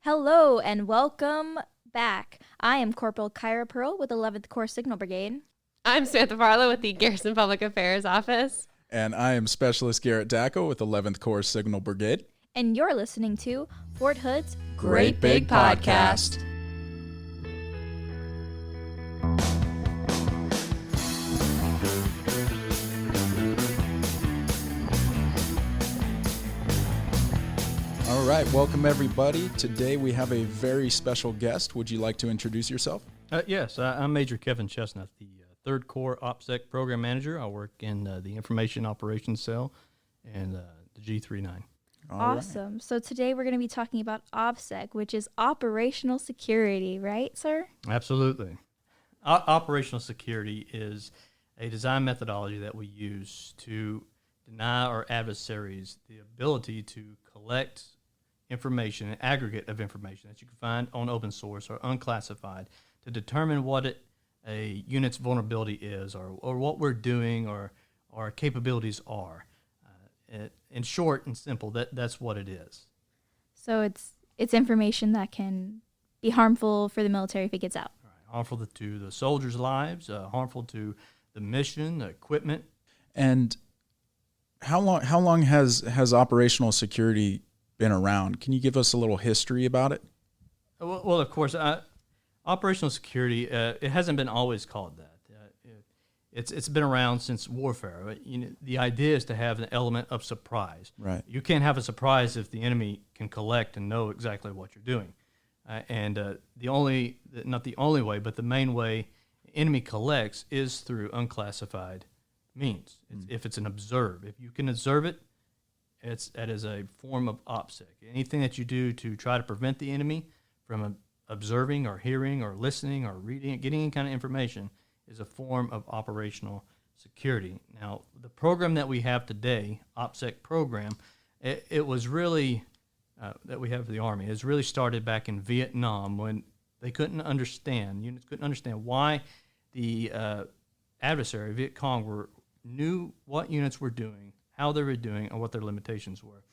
Hello and welcome back. I am Corporal Kyra Pearl with 11th Corps Signal Brigade. I'm Samantha Farlow with the Garrison Public Affairs Office. And I am Specialist Garrett Dacko with 11th Corps Signal Brigade. And you're listening to Fort Hood's Great Big Podcast. All right, welcome everybody. Today we have a very special guest. Would you like to introduce yourself? Yes, I'm Major Kevin Chestnut, the 3rd Corps OPSEC Program Manager. I work in the Information Operations Cell and the G39. Awesome. Right. So today we're going to be talking about OPSEC, which is Operational Security, right, sir? Absolutely. Operational Security is a design methodology that we use to deny our adversaries the ability to collect information, an aggregate of information that you can find on open source or unclassified, to determine what a unit's vulnerability is or what we're doing or our capabilities are. In short and simple, that's what it is. So it's information that can be harmful for the military if it gets out. Right. Harmful to the soldiers' lives, harmful to the mission, the equipment. And how long has operational security been around? Can you give us a little history about it? Well, of course, operational security, it hasn't been always called that. It's been around since warfare. The idea is to have an element of surprise. Right. You can't have a surprise if the enemy can collect and know exactly what you're doing. Not the only way, but the main way the enemy collects is through unclassified means. If it's an observe. If you can observe it, that is a form of OPSEC. Anything that you do to try to prevent the enemy from observing or hearing or listening or reading, getting any kind of information, is a form of operational security. Now, the program that we have today, OPSEC program, it was really, that we have for the Army, it's really started back in Vietnam when they couldn't understand, units couldn't understand why the adversary, Viet Cong, knew what units were doing, how they were doing, and what their limitations were.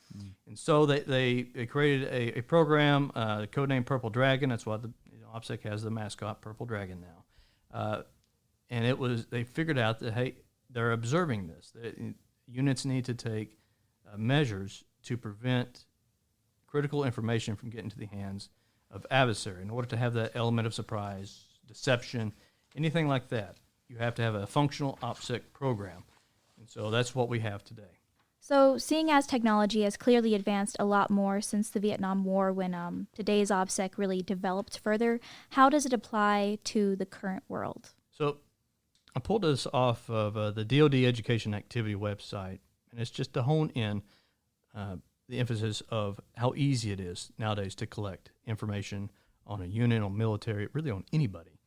And so they created a program, codenamed Purple Dragon. That's why OPSEC has the mascot, Purple Dragon now. And they figured out that, hey, they're observing this. Units need to take measures to prevent critical information from getting to the hands of adversary. In order to have that element of surprise, deception, anything like that, you have to have a functional OPSEC program. And so that's what we have today. So seeing as technology has clearly advanced a lot more since the Vietnam War when today's OPSEC really developed further, how does it apply to the current world? So I pulled this off of the DoD Education Activity website, and it's just to hone in the emphasis of how easy it is nowadays to collect information on a unit, on military, really on anybody.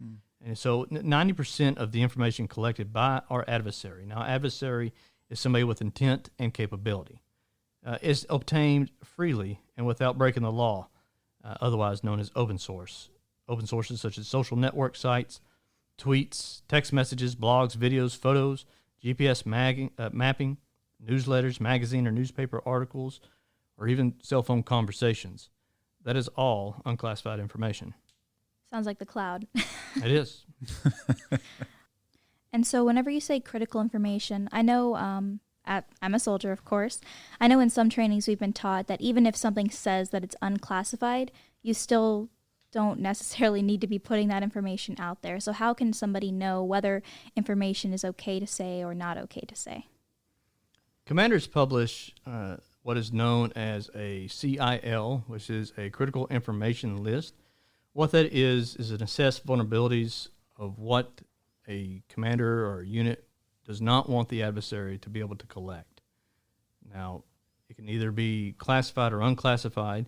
And so 90% of the information collected by our adversary, now adversary is somebody with intent and capability, is obtained freely and without breaking the law, otherwise known as open source. Open sources such as social network sites, tweets, text messages, blogs, videos, photos, GPS mapping, newsletters, magazine or newspaper articles, or even cell phone conversations. That is all unclassified information. Sounds like the cloud. It is. And so whenever you say critical information, I know I'm a soldier, of course. I know in some trainings we've been taught that even if something says that it's unclassified, you still don't necessarily need to be putting that information out there. So how can somebody know whether information is okay to say or not okay to say? Commanders publish what is known as a CIL, which is a critical information list. What that is an assessed vulnerabilities of what a commander or a unit does not want the adversary to be able to collect. Now, it can either be classified or unclassified,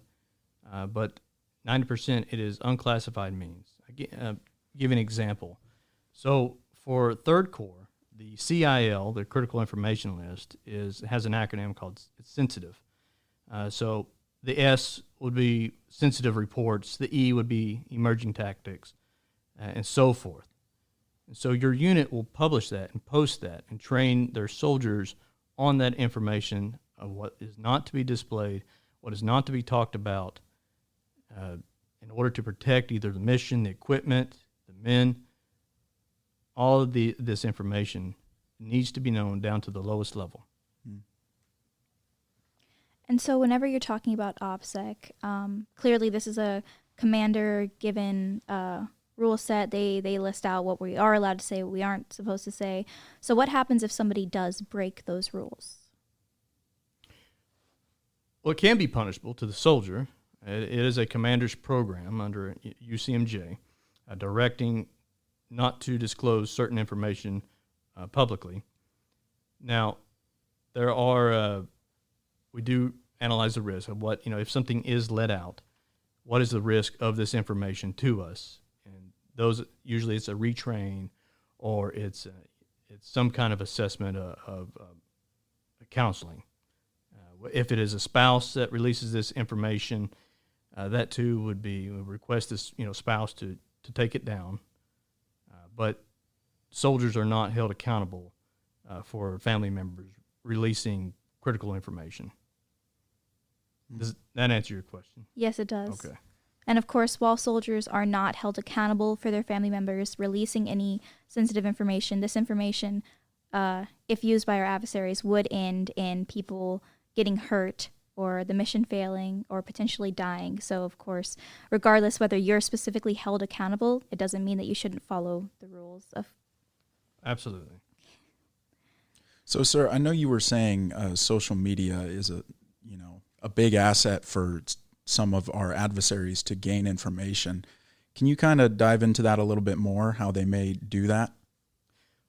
but 90% it is unclassified means. Give an example. So for 3rd Corps, the CIL, the Critical Information List, has an acronym called it's sensitive. So the S would be sensitive reports, the E would be emerging tactics, and so forth. And so your unit will publish that and post that and train their soldiers on that information of what is not to be displayed, what is not to be talked about, in order to protect either the mission, the equipment, the men. All of this information needs to be known down to the lowest level. And so whenever you're talking about OPSEC, clearly this is a commander-given rule set. They list out what we are allowed to say, what we aren't supposed to say. So what happens if somebody does break those rules? Well, it can be punishable to the soldier. It is a commander's program under UCMJ, directing not to disclose certain information publicly. Now, there are we do analyze the risk of what, if something is let out, what is the risk of this information to us? And those, usually it's a retrain, or it's some kind of assessment of counseling. If it is a spouse that releases this information, that too would request this spouse to take it down. But soldiers are not held accountable for family members releasing critical information. Does that answer your question? Yes, it does. Okay. And of course, while soldiers are not held accountable for their family members releasing any sensitive information, this information, if used by our adversaries, would end in people getting hurt or the mission failing or potentially dying. So, of course, regardless whether you're specifically held accountable, it doesn't mean that you shouldn't follow the rules of. Absolutely. So, sir, I know you were saying social media is a big asset for some of our adversaries to gain information. Can you kind of dive into that a little bit more, how they may do that?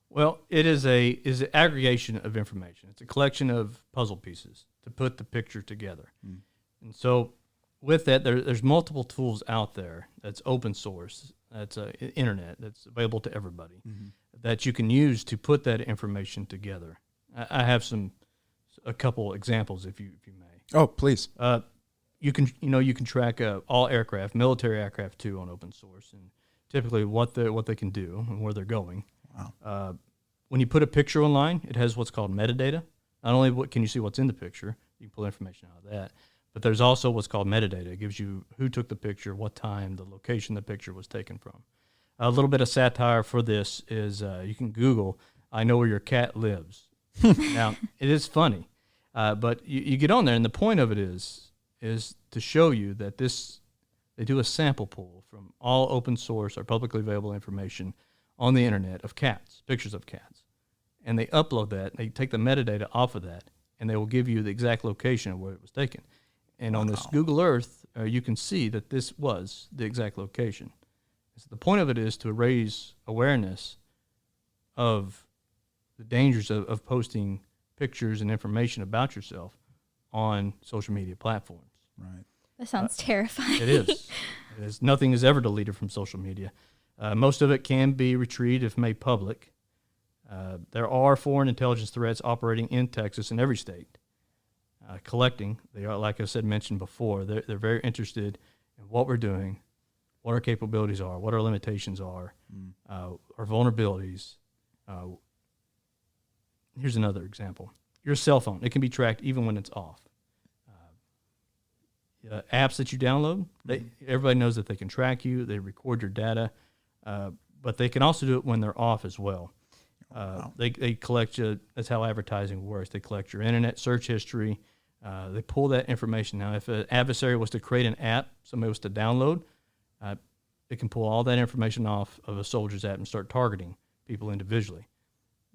Well, it is an aggregation of information. It's a collection of puzzle pieces to put the picture together. And so with that, there's multiple tools out there that's open source, that's internet, that's available to everybody, that you can use to put that information together. I have a couple examples, if you may. Oh, please. You can track all aircraft, military aircraft too, on open source, and typically what they can do and where they're going. Wow. When you put a picture online, it has what's called metadata. Not only can you see what's in the picture, you can pull information out of that, but there's also what's called metadata. It gives you who took the picture, what time, the location the picture was taken from. A little bit of satire for this is you can Google, "I know where your cat lives." Now, it is funny, but you get on there, and the point of it is to show you that they do a sample pool from all open source or publicly available information on the internet of cats, pictures of cats. And they upload that, they take the metadata off of that, and they will give you the exact location of where it was taken. And on this Google Earth, you can see that this was the exact location. So the point of it is to raise awareness of the dangers of posting pictures and information about yourself on social media platforms. Right. That sounds terrifying. It is. Nothing is ever deleted from social media. Most of it can be retrieved if made public. There are foreign intelligence threats operating in Texas in every state, collecting. They are, like I said, mentioned before, they're very interested in what we're doing, what our capabilities are, what our limitations are, our vulnerabilities. Here's another example. Your cell phone, it can be tracked even when it's off. Apps that you download, everybody knows that they can track you, they record your data, but they can also do it when they're off as well. They collect you. That's how advertising works. They collect your internet search history. They pull that information. Now, if an adversary was to create an app, somebody was to download, it can pull all that information off of a soldier's app and start targeting people individually.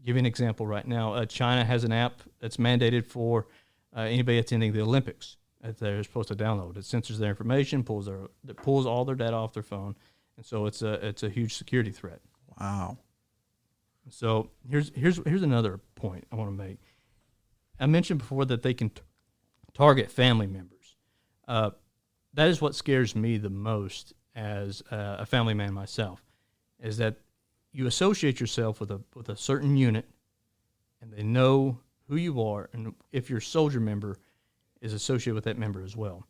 Give you an example right now. China has an app that's mandated for anybody attending the Olympics that they're supposed to download. It censors their information, pulls all their data off their phone, and so it's a huge security threat. Wow. So here's another point I want to make. I mentioned before that they can target family members. That is what scares me the most as a family man myself, is that you associate yourself with a certain unit, and they know who you are, and if your soldier member is associated with that member as well,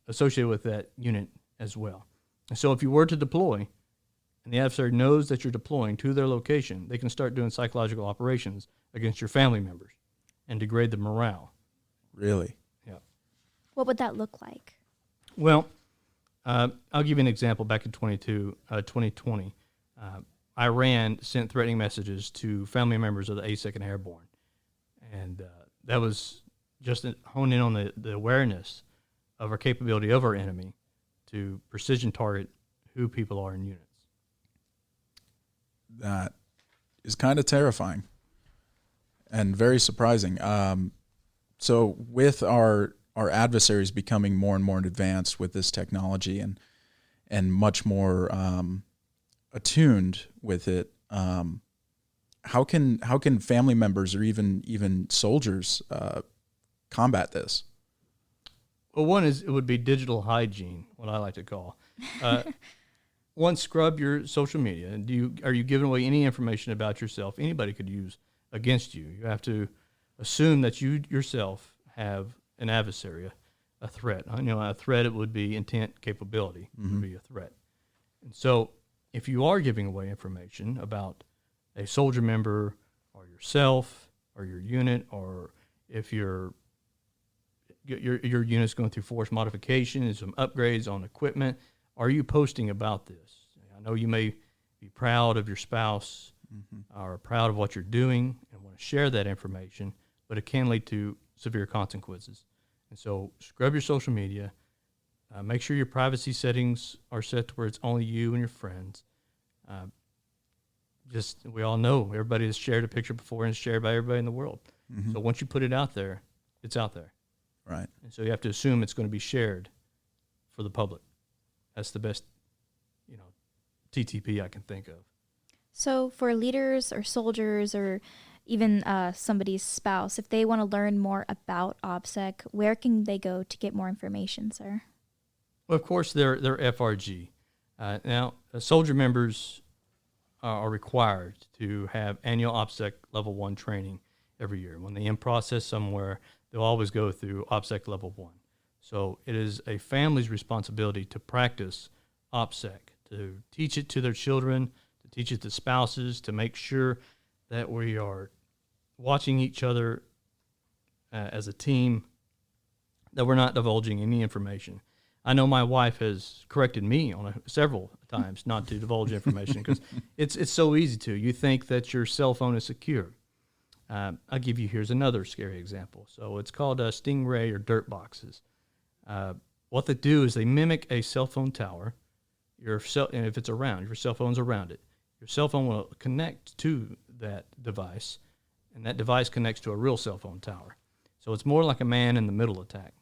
associated with that unit as well. And so if you were to deploy, and the adversary knows that you're deploying to their location, they can start doing psychological operations against your family members and degrade the morale. Really? Yeah. What would that look like? Well, I'll give you an example. Back in 2020, Iran sent threatening messages to family members of the 82nd Airborne. And that was just honed in on the awareness of our capability of our enemy to precision target who people are in units. That is kind of terrifying and very surprising. So with our adversaries becoming more and more advanced with this technology and much more attuned with it, how can family members or even soldiers combat this? Well, one is it would be digital hygiene, what I like to call. One, scrub your social media. Are you giving away any information about yourself anybody could use against you? You have to assume that you yourself have an adversary, a threat. A threat, it would be intent, capability, would be a threat. And so if you are giving away information about a soldier member or yourself or your unit, or if your unit's going through force modification and some upgrades on equipment, are you posting about this? I know you may be proud of your spouse or proud of what you're doing and want to share that information, but it can lead to severe consequences. And so scrub your social media. Make sure your privacy settings are set to where it's only you and your friends. We all know everybody has shared a picture before and it's shared by everybody in the world. So once you put it out there, it's out there. Right. And so you have to assume it's going to be shared for the public. That's the best, TTP I can think of. So for leaders or soldiers or even somebody's spouse, if they want to learn more about OPSEC, where can they go to get more information, sir? Well, of course, they're FRG. Now, soldier members are required to have annual OPSEC Level 1 training every year. When they in process somewhere, they'll always go through OPSEC Level 1. So it is a family's responsibility to practice OPSEC, to teach it to their children, to teach it to spouses, to make sure that we are watching each other as a team, that we're not divulging any information. I know my wife has corrected me on several times not to divulge information because it's so easy to. You think that your cell phone is secure. Here's another scary example. So it's called Stingray or dirt boxes. What they do is they mimic a cell phone tower. And if it's around, your cell phone's around it. Your cell phone will connect to that device, and that device connects to a real cell phone tower. So it's more like a man-in-the-middle attack.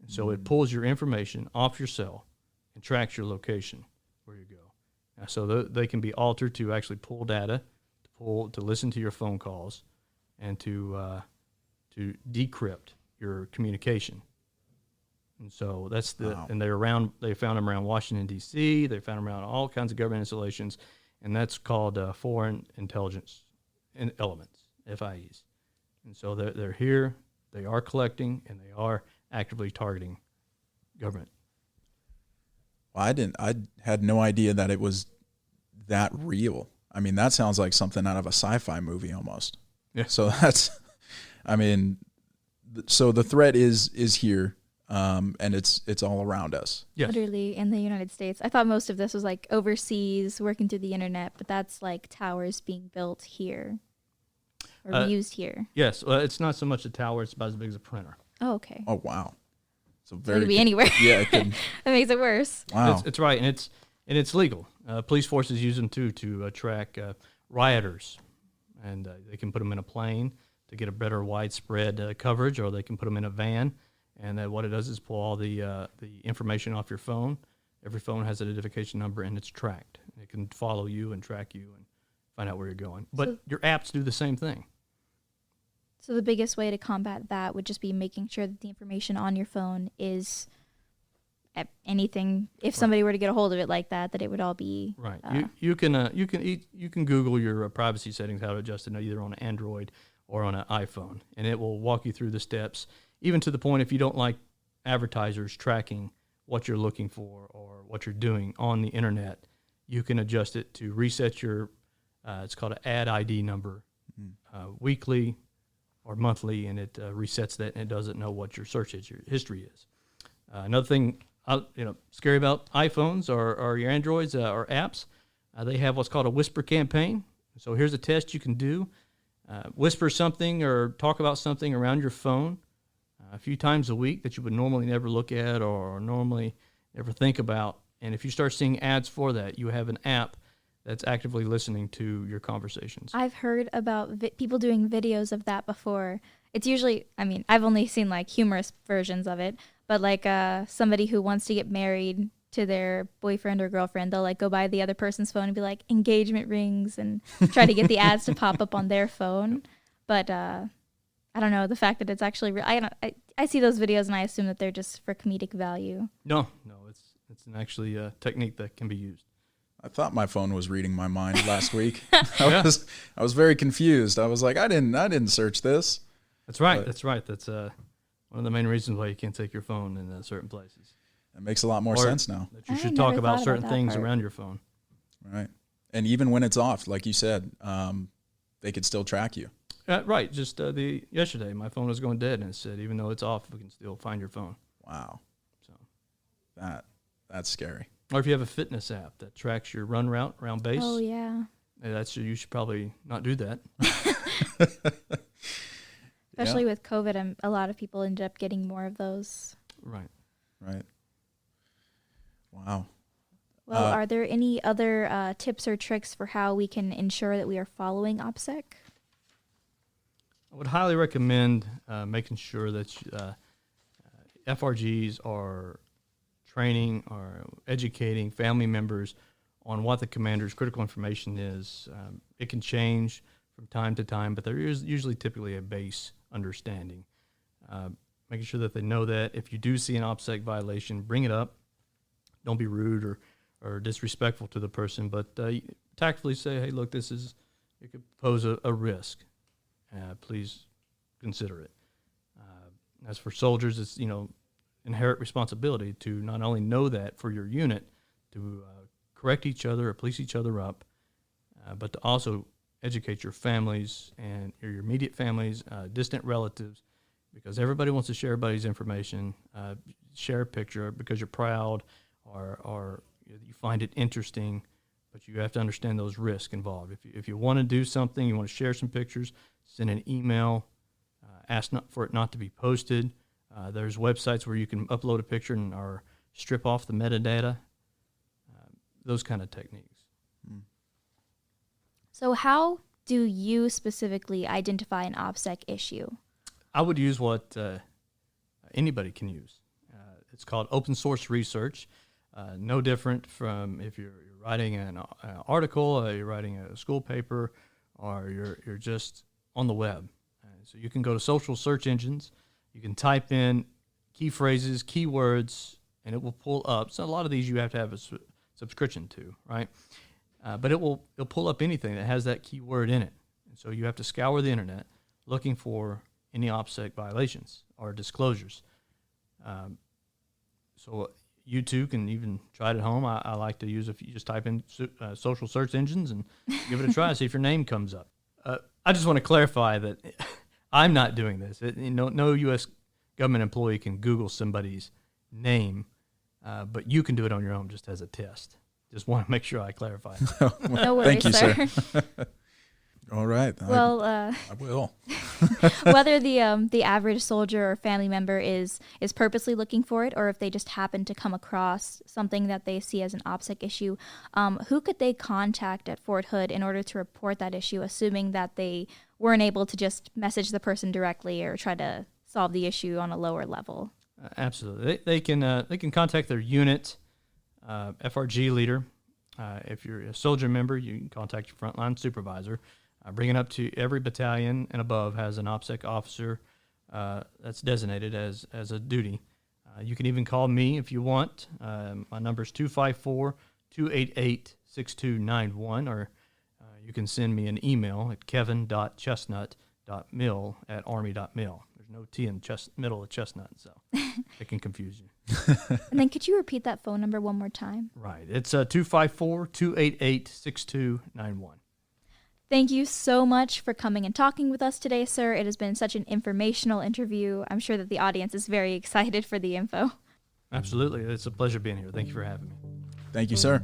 And so it pulls your information off your cell and tracks your location where you go. Now, so they can be altered to actually pull data, to listen to your phone calls, and to decrypt your communication. And so that's Wow. And they found them around Washington, D.C., they found them around all kinds of government installations, and that's called Foreign Intelligence Elements, FIEs. And so they're here, they are collecting, and they are actively targeting government. Well, I had no idea that it was that real. I mean, that sounds like something out of a sci-fi movie almost. Yeah. So so the threat is here. And it's all around us. Yes. Literally in the United States. I thought most of this was like overseas, working through the internet, but that's like towers being built here or used here. Yes. Well, it's not so much a tower, it's about as big as a printer. Oh, okay. Oh, wow. So It could be anywhere. Yeah, it could. That makes it worse. Wow. It's right, and it's legal. Police forces use them too to track rioters, and they can put them in a plane to get a better widespread coverage, or they can put them in a van. And what it does is pull all the information off your phone. Every phone has an identification number, and it's tracked. It can follow you and track you and find out where you're going. But your apps do the same thing. So the biggest way to combat that would just be making sure that the information on your phone is anything. If somebody were to get a hold of it like that it would all be right. You can Google your privacy settings, how to adjust it either on an Android or on an iPhone, and it will walk you through the steps. Even to the point if you don't like advertisers tracking what you're looking for or what you're doing on the internet, you can adjust it to reset your, it's called an ad ID number, weekly or monthly, and it resets that, and it doesn't know what your search history is. Another thing scary about iPhones or your Androids or apps, they have what's called a whisper campaign. So here's a test you can do. Whisper something or talk about something around your phone a few times a week that you would normally never look at or normally never think about. And if you start seeing ads for that, you have an app that's actively listening to your conversations. I've heard about people doing videos of that before. It's usually, I mean, I've only seen like humorous versions of it, but like somebody who wants to get married to their boyfriend or girlfriend, they'll like go by the other person's phone and be like engagement rings and try to get the ads to pop up on their phone. But I don't know, the fact that it's actually real. I see those videos and I assume that they're just for comedic value. No, it's an actually technique that can be used. I thought my phone was reading my mind last week. I was very confused. I was like, I didn't search this. That's right. That's one of the main reasons why you can't take your phone in certain places. That makes a lot more sense now. That you should talk about certain things around your phone. Right. And even when it's off, like you said, they could still track you. Right. Just yesterday, my phone was going dead, and it said, even though it's off, we can still find your phone. Wow. So that's scary. Or if you have a fitness app that tracks your run route around base. Oh, yeah. You should probably not do that. Especially with COVID, a lot of people end up getting more of those. Right. Wow. Well, are there any other tips or tricks for how we can ensure that we are following OPSEC? I would highly recommend making sure that FRGs are training or educating family members on what the commander's critical information is. It can change from time to time, but there is usually typically a base understanding. Making sure that they know that if you do see an OPSEC violation, bring it up. Don't be rude or disrespectful to the person, but tactfully say, hey, look, it could pose a risk. Please consider it. As for soldiers, it's, inherent responsibility to not only know that for your unit, to correct each other or police each other up, but to also educate your families and your immediate families, distant relatives, because everybody wants to share everybody's information, share a picture because you're proud or you find it interesting, but you have to understand those risks involved. If you want to do something, you want to share some pictures, send an email, ask for it not to be posted. There's websites where you can upload a picture or strip off the metadata, those kind of techniques. So how do you specifically identify an OPSEC issue? I would use what anybody can use. It's called open source research. No different from if you're writing an article, you're writing a school paper, or you're just on the web. So you can go to social search engines. You can type in key phrases, keywords, and it will pull up. So a lot of these you have to have a subscription to, right? But it'll pull up anything that has that keyword in it. And so you have to scour the internet looking for any OPSEC violations or disclosures. So you too can even try it at home. I like to use, if you just type in social search engines and give it a try, see if your name comes up. I just want to clarify that I'm not doing this. No U.S. government employee can Google somebody's name, but you can do it on your own just as a test. Just want to make sure I clarify. No worries, Thank you, sir. All right. Well, I will. Whether the average soldier or family member is purposely looking for it, or if they just happen to come across something that they see as an OPSEC issue, who could they contact at Fort Hood in order to report that issue, assuming that they weren't able to just message the person directly or try to solve the issue on a lower level? Absolutely. They can contact their unit FRG leader. If you're a soldier member, you can contact your frontline supervisor. Bring it up to every battalion and above has an OPSEC officer that's designated as a duty. You can even call me if you want. My number is 254-288-6291, or you can send me an email at kevin.chestnut.mill@army.mil. There's no T in middle of chestnut, so it can confuse you. And then could you repeat that phone number one more time? Right. It's 254-288-6291. Thank you so much for coming and talking with us today, sir. It has been such an informational interview. I'm sure that the audience is very excited for the info. Absolutely. It's a pleasure being here. Thank you for having me. Thank you, sir.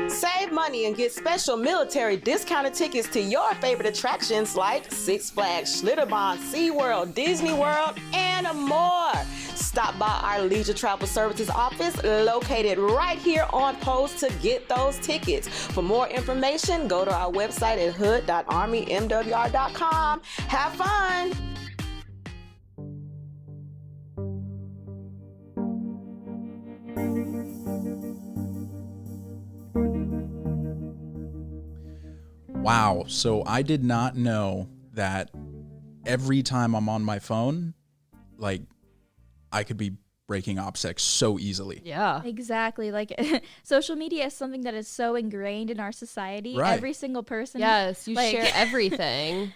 Save money and get special military discounted tickets to your favorite attractions like Six Flags, Schlitterbahn, SeaWorld, Disney World, and more. Stop by our Leisure Travel Services office located right here on post to get those tickets. For more information, go to our website at hood.armymwr.com. Have fun! Wow. So I did not know that every time I'm on my phone, like, I could be breaking OPSEC so easily. Yeah. Exactly. Like social media is something that is so ingrained in our society. Right. Every single person. Yes, you like, share everything.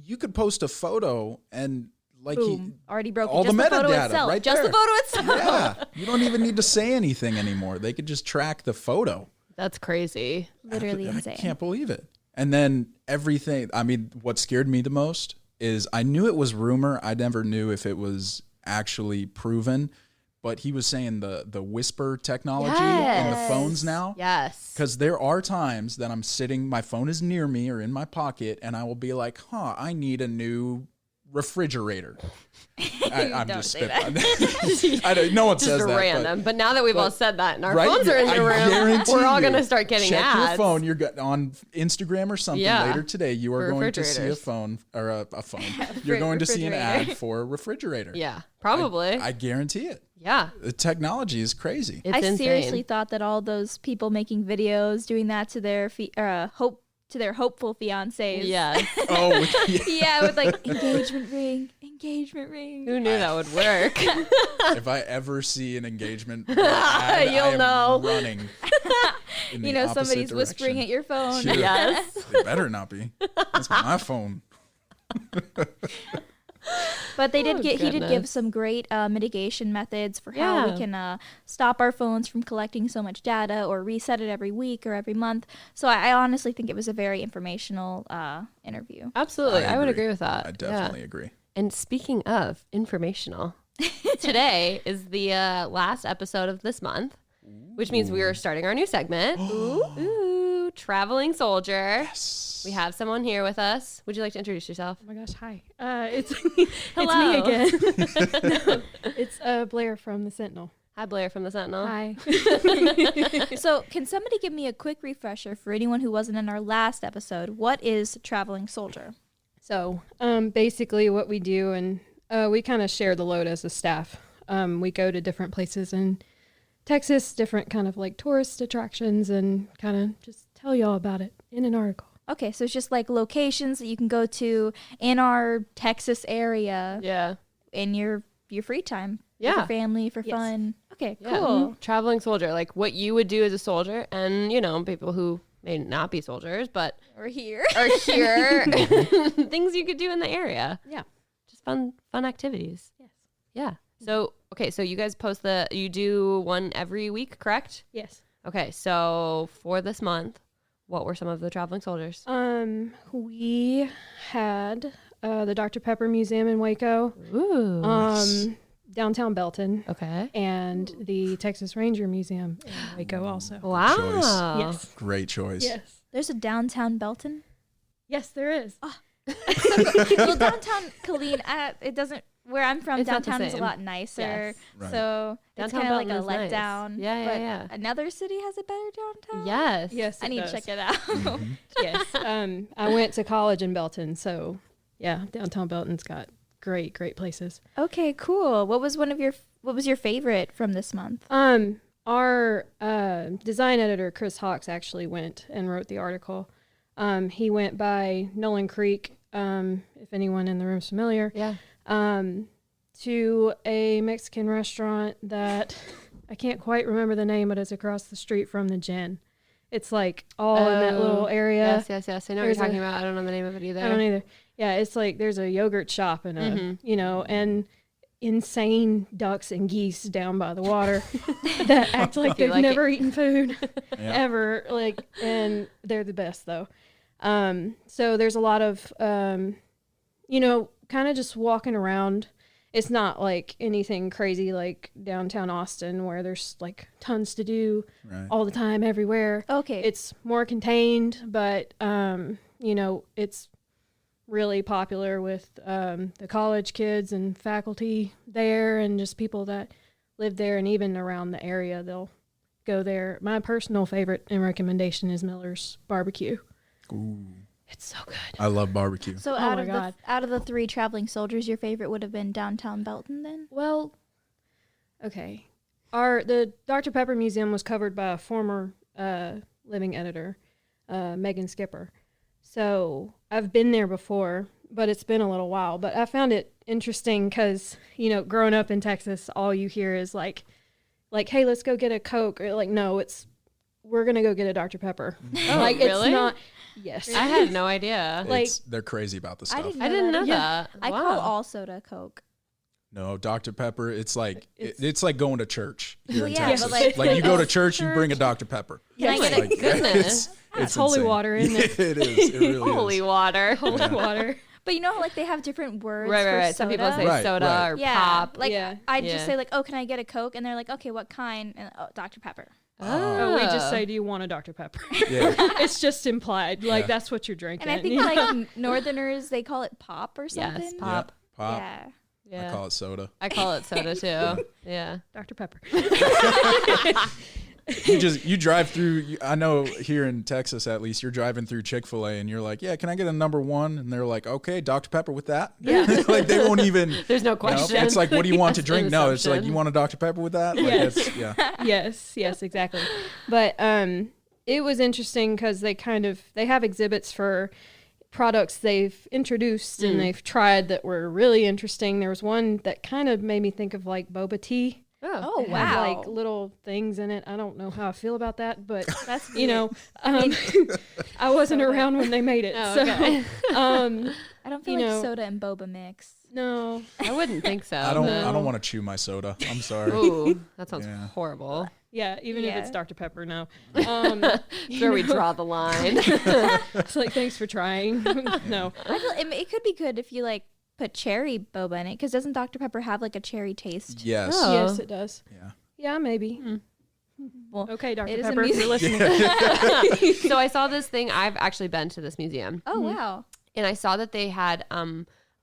You could post a photo and like boom, already broke all it. Just the the photo metadata itself. right Just there. the photo itself. Yeah. You don't even need to say anything anymore. They could just track the photo. That's crazy. Literally I insane. can't believe it. And then everything, I mean, what scared me the most is I knew it was rumor. I never knew if it was actually proven. But he was saying the whisper technology in the phones now. Yes. Because there are times that I'm sitting, my phone is near me or in my pocket, and I will be like, I need a new refrigerator. I'm just spitballing. I don't, no one says Just that. random. But now that we've all said that and our right, phones are in the room, guarantee we're all you, going to start getting check ads. your phone. You're on Instagram or something Yeah. later today. You are For going to see a refrigerators. phone or a phone. You're going to see an refrigerator. ad for a refrigerator. Yeah, probably. I guarantee it. yeah. The technology is crazy. It's I insane. seriously thought that all those people making videos doing that to their hopeful fiancés. Yes. Oh, yeah. Yeah, with like engagement ring. Who knew that would work? If I ever see an engagement ad, You'll I am know. running. In the You know, opposite somebody's whispering direction. at your phone. Sure. Yes. It better not be. That's my phone. But they did Oh, he did give goodness. some great mitigation methods for how Yeah. we can stop our phones from collecting so much data or reset it every week or every month. So I honestly think it was a very informational interview. Absolutely. I would agree with that. I definitely agree. And speaking of informational, today is the last episode of this month, which means we are starting our new segment. Ooh, Traveling Soldier. Yes. We have someone here with us. Would you like to introduce yourself? Oh my gosh, hi. It's Hello. it's me again. It's Blair from the Sentinel. Hi, Blair from the Sentinel. Hi. So can somebody give me a quick refresher for anyone who wasn't in our last episode? What is Traveling Soldier? So basically what we do, and we kind of share the load as a staff. We go to different places in Texas, different kind of like tourist attractions, and kind of just tell y'all about it in an article. Okay, so it's just like locations that you can go to in our Texas area Yeah. in your free time. With Yeah. your family, for Yes. fun. Okay, Yeah. cool. Traveling soldier, like what you would do as a soldier, and people who may not be soldiers but We're here. are here, things you could do in the area. Yeah. Just fun activities. Yes. Yeah. So okay, so you guys post you do one every week, correct? Yes. Okay, so for this month, what were some of the traveling soldiers? We had the Dr. Pepper Museum in Waco, Ooh. downtown Belton, Okay. and the Texas Ranger Museum in Waco also. Wow. Yes. Great choice. Yes. There's a downtown Belton. Yes, there is. Well, downtown Colleen, it doesn't. Where I'm from, It's not the downtown is a same. lot nicer. Yes. Right. So it's Downtown kind of like a Belton is nice. letdown. Yeah, but yeah. another city has a better downtown. Yes. Yes, I need to check it out. Yes. I went to college in Belton, so yeah, downtown Belton's got great places. Okay, cool. What was your favorite from this month? Our design editor Chris Hawks actually went and wrote the article. He went by Nolan Creek, if anyone in the room's familiar. Yeah. To a Mexican restaurant that I can't quite remember the name, but it's across the street from the Gin. It's like all in that little area. Yes. I know what There's you're talking a- about. I don't know the name of it either. I don't either. Yeah, it's like there's a yogurt shop and and insane ducks and geese down by the water that act like You they've like never eaten food Yeah. ever. And they're the best though. So there's a lot of kind of just walking around. It's not like anything crazy like downtown Austin where there's like tons to do all the time everywhere. Okay. It's more contained, but it's really popular with the college kids and faculty there and just people that live there and even around the area. They'll go there. My personal favorite and recommendation is Miller's Barbecue. Ooh. It's so good. I love barbecue. So Oh out my of God. out of the 3 traveling soldiers, your favorite would have been downtown Belton then? Well, okay. The Dr. Pepper Museum was covered by a former living editor, Megan Skipper. So I've been there before, but it's been a little while. But I found it interesting because, growing up in Texas, all you hear is like, hey, let's go get a Coke. Or like, no, we're going to go get a Dr. Pepper. Oh, like, really? it's not, yes. I had no idea. like- They're crazy about the stuff. I didn't know Yeah. that. I Wow. call all soda Coke. No, Dr. Pepper, it's like It's- it's like going to church here in Well, yeah, Texas. but Like you go to church, you bring a Dr. Pepper. Can I get a Like, goodness. It's holy insane. water, isn't it? It is. It really Holy is. water. Holy water. But you know how like they have different words Right, for right, right. Some people soda? say Right, soda right. or yeah, pop. like Yeah. I'd Yeah. just say like, oh, can I get a Coke? And they're like, okay, what kind? And Dr. Pepper. Oh, we just say, do you want a Dr. Pepper? Yeah. It's just implied. Like, Yeah. that's what you're drinking. And I think like Northerners, they call it pop or something. Yes, pop. Yeah, pop. Yeah. Yeah. I call it soda. I call it soda too. Yeah. Dr. Pepper. You drive through. I know here in Texas, at least, you're driving through Chick-fil-A and you're like, yeah, can I get a number 1? And they're like, okay, Dr. Pepper with that. Yeah. Like they won't even. There's no You know, question. it's like, what do you want to Yes, drink? an No, it's like, assumption. you want a Dr. Pepper with that? Like, Yes. it's, yeah. yes, exactly. But it was interesting because they have exhibits for products they've introduced and they've tried that were really interesting. There was one that kind of made me think of like boba tea. Oh, It had, wow. like little things in it. I don't know how I feel about that, but That's I wasn't around when they made it. Oh, so okay. I don't feel you like know- soda and boba mix. no. I wouldn't think so. I don't No. want to chew my soda. I'm sorry. Ooh, that sounds Yeah. horrible. Yeah, even if Yeah. it's Dr. Pepper, no. That's where we draw the line. It's like, thanks for trying. No. I feel it could be good if you like put cherry boba in it, because doesn't Dr. Pepper have like a cherry taste? Yes. Oh. Yes, it does. Yeah. Yeah, maybe. Well, Okay, Dr. it is a Pepper, if you're museum. listening. So I saw this thing. I've actually been to this museum, Oh wow. and I saw that they had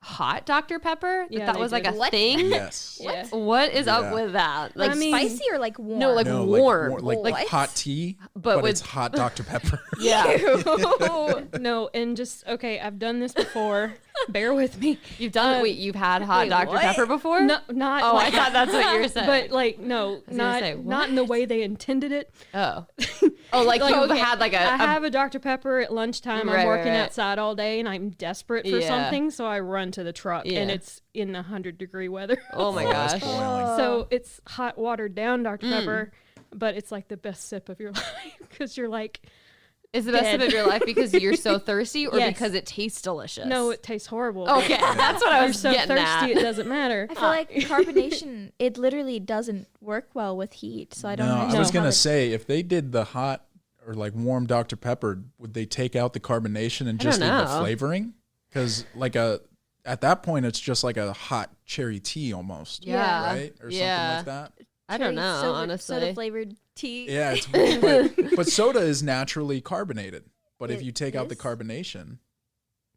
hot Dr. Pepper. Yeah, that they was like did. a What? thing. Yes. Yeah. What is Yeah. up with that? Like I mean- Spicy or like warm? No, like No, warm. like What? hot tea, But with- it's hot Dr. Pepper. yeah. No, and just, okay, I've done this before. Bear with me. You've done it. Wait, you've had hot wait, Dr. what? Pepper before? No, not Oh, like I thought that's what you were saying. But like, no, gonna not say, not in the way they intended it. Oh. Oh, like you okay, had like I a have a Dr. Pepper at lunchtime. Right, I'm right, working right. outside all day and I'm desperate for Yeah. something, so I run to the truck Yeah. and it's in 100-degree weather. Oh my That's gosh. boiling. So it's hot watered down Dr. Mm. Pepper, but it's like the best sip of your life because you're like, Is the best sip Dead. of your life because you're so thirsty or Yes. because it tastes delicious? no, it tastes horrible. Okay, that's what I You're was so getting thirsty at. it doesn't matter. I feel like carbonation, it literally doesn't work well with heat. So I don't No, know. I was how gonna it- say if they did the hot or like warm Dr. Pepper, would they take out the carbonation and I just don't leave the know. flavoring? Because at that point it's just like a hot cherry tea almost. Yeah. Right? Or Yeah. something like that. I don't know, soda, honestly. Soda flavored tea. Yeah, it's, but soda is naturally carbonated. But if It you take out the is? carbonation,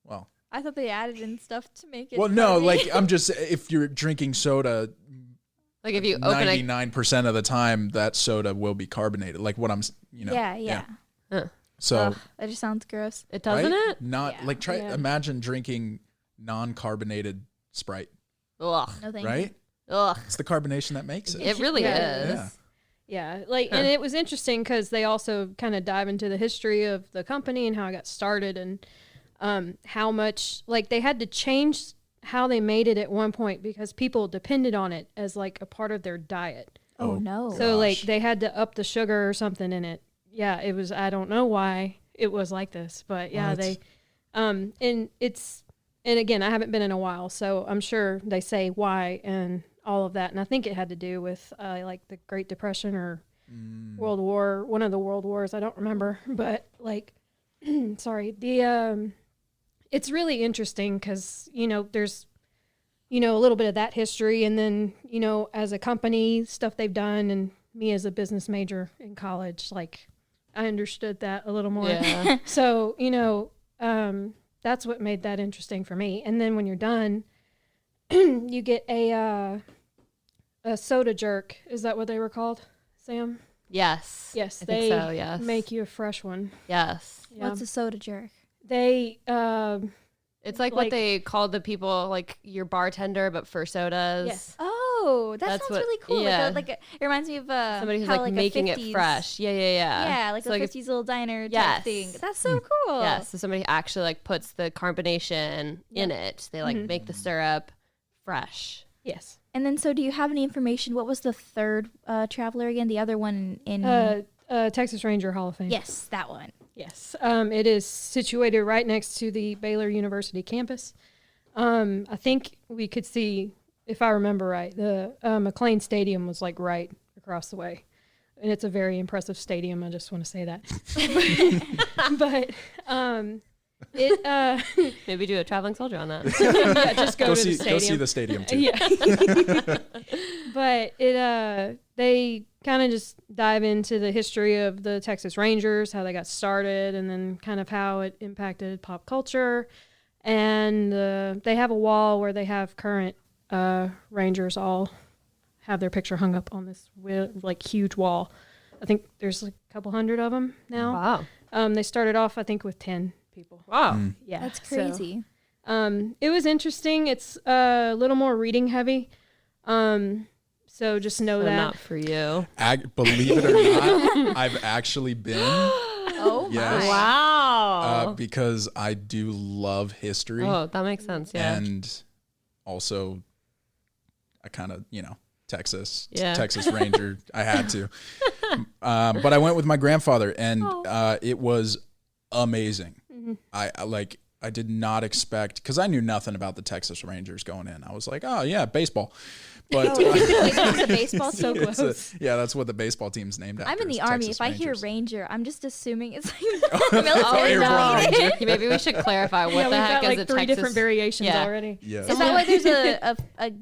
well, I thought they added in stuff to make it. well, no, like carbonated. I'm just if you're drinking soda, Like if you open a 99% of the time that soda will be carbonated. Like what I'm, yeah. So Ugh, that just sounds gross. it doesn't right? it? Not Yeah. like Yeah. imagine drinking non-carbonated Sprite, Ugh. No thank right? Ugh. It's the carbonation that makes it. It really Yeah. is. Yeah. Yeah, like, and it was interesting because they also kind of dive into the history of the company and how it got started and how much, like, they had to change how they made it at one point because people depended on it as like a part of their diet. Oh, no. So like Gosh. they had to up the sugar or something in it. Yeah, it was. I don't know why it was like this, but yeah, What? they, and it's, and again, I haven't been in a while, so I'm sure they say why and all of that, and I think it had to do with like the Great Depression or World War, one of the World Wars. I don't remember, but like, sorry, the it's really interesting because, there's, a little bit of that history. And then, as a company, stuff they've done, and me as a business major in college, like I understood that a little more. Yeah. So, that's what made that interesting for me. And then when you're done, you get a soda jerk. Is that what they were called, Sam? Yes. Yes, I they think so, yes. make you a fresh one. Yes. Yeah. What's a soda jerk? They It's like what they called the people, like your bartender, but for sodas. Yes. Oh, that That's sounds what- really cool. yeah. It reminds me of Somebody who's how, like a making it 50s fresh. Yeah, yeah, yeah. Yeah, like So, a if- 50s little diner type Yes. thing. That's so cool. Yeah, so somebody actually like puts the carbonation in it. They like make the syrup fresh. Yes. And then, so do you have any information? What was the third traveler again? The other one in Texas Ranger Hall of Fame. yes, that one. Yes. It is situated right next to the Baylor University campus. I think we could see, if I remember right, the McLean Stadium was like right across the way. And it's a very impressive stadium. I just want to say that. but it Maybe do a traveling soldier on that. yeah, just go to the stadium. Go see the stadium too. Yeah. But they kind of just dive into the history of the Texas Rangers, how they got started, and then kind of how it impacted pop culture. And they have a wall where they have current Rangers all have their picture hung up on this like huge wall. I think there's like a couple hundred of them now. Wow. They started off, I think, with 10 people. Wow. Yeah, That's so, crazy. it was interesting. It's a little more reading heavy. So just know So that. not for you. Believe it or not, I've actually been. Oh Yes. my! Wow. Because I do love history. Oh, that makes sense. Yeah. And also, I kind of, Texas Ranger. I had to. But I went with my grandfather, and it was amazing. I did not expect, because I knew nothing about the Texas Rangers going in. I was like, oh, yeah, baseball. But It's a baseball So team. close. yeah, that's what the baseball team's named after. I'm in is the army. Texas If I hear Rangers. Ranger, I'm just assuming it's like Oh, military. you're wrong. no. Maybe we should clarify what Yeah, the we've heck got is like a 3 Texas different variations Yeah. already. Yes. Is that why there's a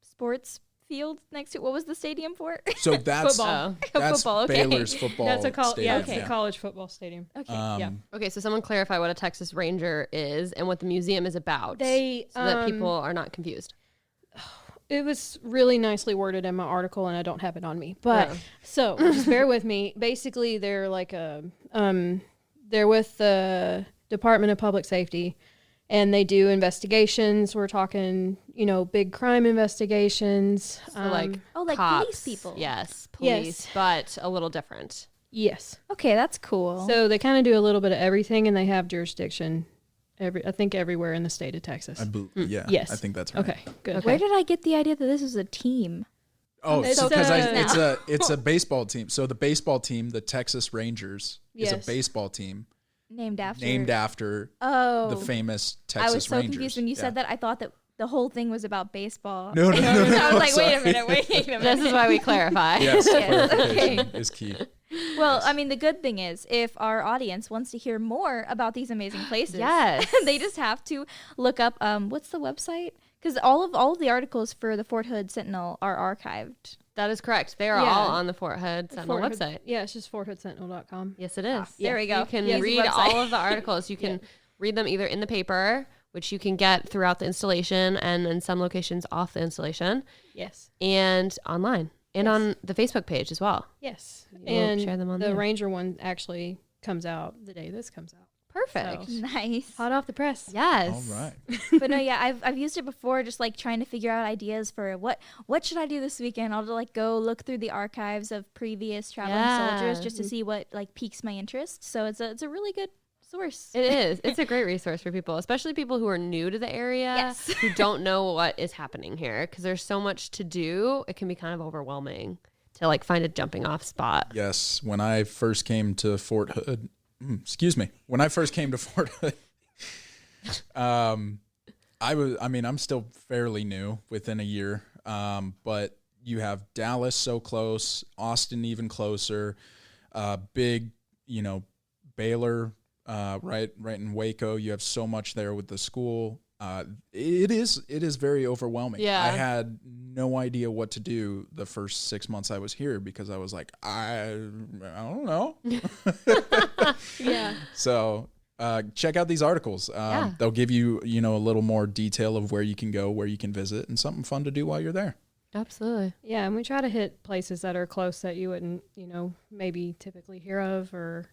sports field next to it? What was the stadium for? So that's Oh. that's Football, okay. Baylor's football. That's a stadium. it's a college football stadium. Okay. Yeah. Okay, so someone clarify what a Texas Ranger is and what the museum is about. They so that people are not confused. it was really nicely worded in my article, and I don't have it on me. But Yeah. so just bear with me. Basically, they're like they're with the Department of Public Safety, and they do investigations. We're talking, big crime investigations. So like Oh, like cops. police people. Yes, police, Yes. but a little different. Yes. Okay, that's cool. So they kind of do a little bit of everything, and they have jurisdiction. I think everywhere in the state of Texas. Yeah. Yes. I think that's right. Okay. Good. Where did I get the idea that this was a team? Oh, It's, because uh, it's a baseball team. So the baseball team, the Texas Rangers, is a Yes. baseball team Named after. named after Oh. the famous Texas I was so Rangers. confused when you said that. I thought that the whole thing was about baseball. No, no, no, I was like, sorry. wait a minute. This is why we clarify. Yes, Yes, clarification is key. Well, I mean, the good thing is, if our audience wants to hear more about these amazing places, Yes. they just have to look up what's the website? Because all of the articles for the Fort Hood Sentinel are archived. That is correct. They are Yeah. all on the Fort Hood Sentinel Fort Hood- website. Yeah, it's just forthoodsentinel.com. Yes, it is. There we go. You can Yes, read website. all of the articles. You can read them either in the paper, which you can get throughout the installation, and in some locations off the installation, Yes. and online, and on the Facebook page as well. Yes. We'll And share them on the there. Ranger one actually comes out the day this comes out. Perfect. So- Nice. Hot off the press. Yes. All right. But no, yeah, I've used it before, just like trying to figure out ideas for what should I do this weekend. I'll like go look through the archives of previous traveling soldiers just to see what like piques my interest. So it's a really good source. It is. It's a great resource for people, especially people who are new to the area, Yes. who don't know what is happening here, because there's so much to do. It can be kind of overwhelming to like find a jumping off spot. Yes. When I first came to Fort Hood, when I first came to Fort Hood, I'm still fairly new within a year. But you have Dallas so close, Austin even closer, big, Baylor right in Waco. You have so much there with the school. It is very overwhelming. Yeah. I had no idea what to do the first 6 months I was here because I was like, I don't know. Yeah. So check out these articles. They'll give you, a little more detail of where you can go, where you can visit, and something fun to do while you're there. Absolutely. Yeah, and we try to hit places that are close that you wouldn't, maybe typically hear of, or,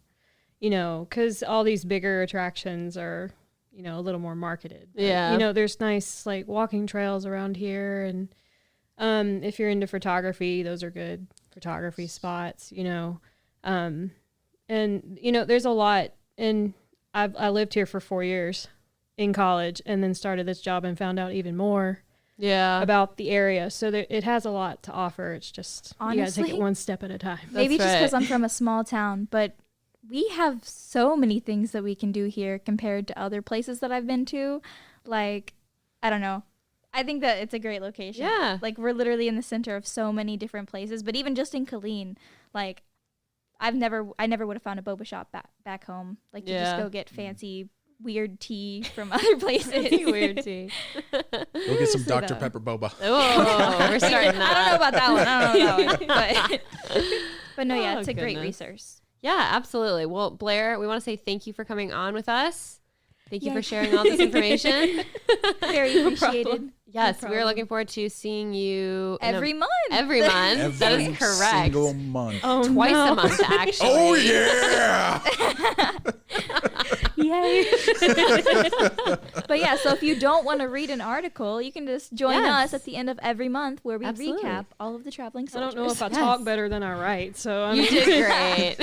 because all these bigger attractions are, a little more marketed. But, Yeah. there's nice like walking trails around here, and if you're into photography, those are good photography spots. And there's a lot. And I lived here for 4 years in college, and then started this job and found out even more. Yeah. About the area. So it has a lot to offer. It's just, you gotta Honestly, take it one step at a time. Maybe That's just because right. I'm from a small town, but we have so many things that we can do here compared to other places that I've been to. Like, I don't know. I think that it's a great location. Yeah. Like, we're literally in the center of so many different places. But even just in Killeen, like, I never would have found a boba shop back home. Like, to just Yeah. go get fancy weird tea from other places. Weird tea. Go get some Say Dr. that. Pepper boba. Oh, we're starting that. I don't know about that one. But no, yeah, Oh, it's a great goodness. resource. Yeah, absolutely. Well, Blair, we want to say thank you for coming on with us. Thank you Yeah. for sharing all this information. Very appreciated. Yes, we're problem. looking forward to seeing you in Every month. every month. That is Every correct. single month. Oh, Twice no. a month, actually. Oh, yeah. Yay. But yeah, so if you don't want to read an article, you can just join Yes. us at the end of every month where we Absolutely. recap all of the traveling I soldiers. don't know if I Yes. talk better than I write, so You did great.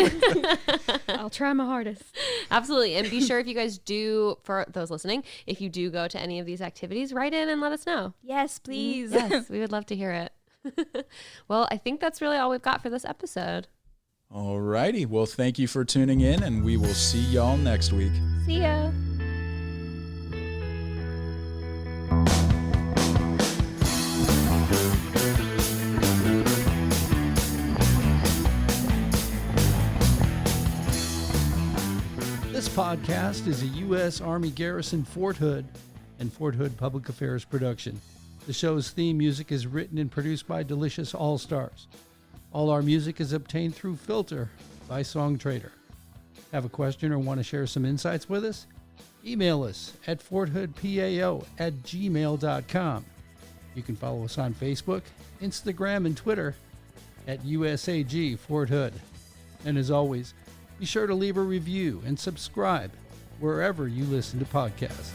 I'll try my hardest. Absolutely. And be sure if you guys do, for those listening, if you do go to any of these activities, write in and let us know. Yes, please. Yes, we would love to hear it. Well, I think that's really all we've got for this episode. All righty. Well, thank you for tuning in, and we will see y'all next week. See ya. This podcast is a U.S. Army Garrison Fort Hood and Fort Hood Public Affairs production. The show's theme music is written and produced by Delicious All Stars. All our music is obtained through Filter by Song Trader. Have a question or want to share some insights with us? Email us at forthoodpao@gmail.com. You can follow us on Facebook, Instagram, and Twitter at USAG Fort Hood. And as always, be sure to leave a review and subscribe wherever you listen to podcasts.